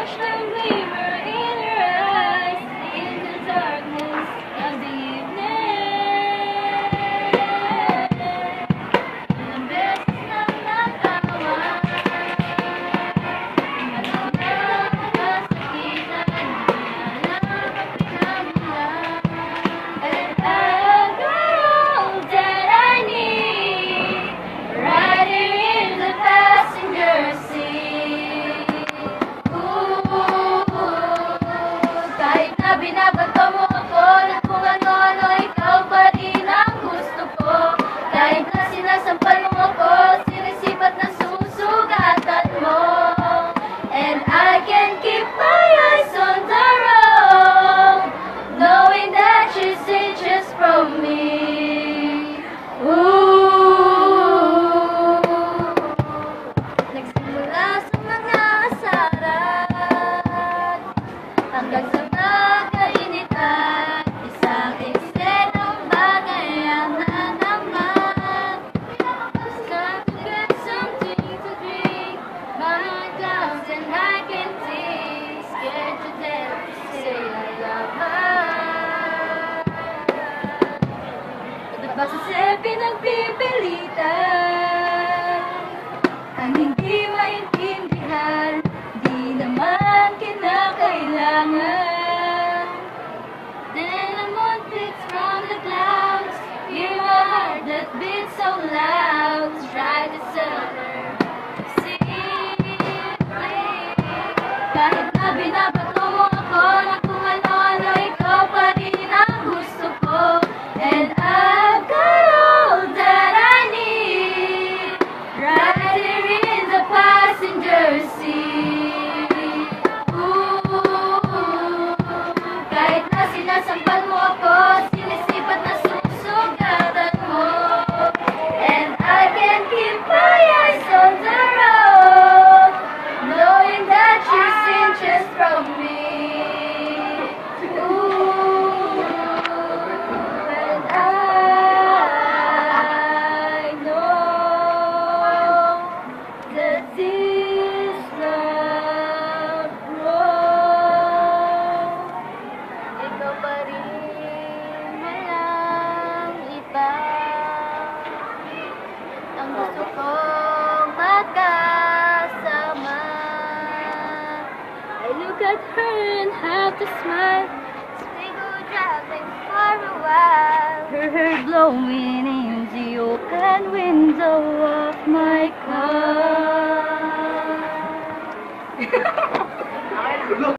watch the glimmer in your eyes in the darkness of the evening. Ilang beses nang natawa, alam na kasakitan, di alam ang pinagmulan. And I'll go all that I need, right here in the passenger seat. Ooh, kahit na binabato mo ako na kung ano-ano, ikaw pa rin ang gusto ko. Kahit na sinasampal mo ako, sinisipat na susugatan mo. And I can keep my eyes on the road, knowing that she's inches from me. Ooh, nagsimula sa mga asaran hanggang sa nagkainitan, isang eksenang bagay ang nanaman. Start to get something to drink, my glass and I can see, scared to death to say I love her. Ba kasi pinagpipilitan ang hindi maintindihan, di naman kinakailangan. Then a moon peeks from the clouds, hear my heart that beats so loud, try to tell her secret. Kahit na binabato mo ako na kung ano-ano, ikaw pa rin ang gusto ko. And I've got all that I need, right here in the passenger seat. Ooh, kahit na sinasampal mo ako, sinisipat na susugatan mo. And I can keep my eyes on the road, knowing that she's inches from me. Ooh, and I know that this not wrong. Ikaw pa rin, walang iba ang gusto kong magkasama. I look at her and have to smile, as we go traveling for a while. Her hair blowing in the open window.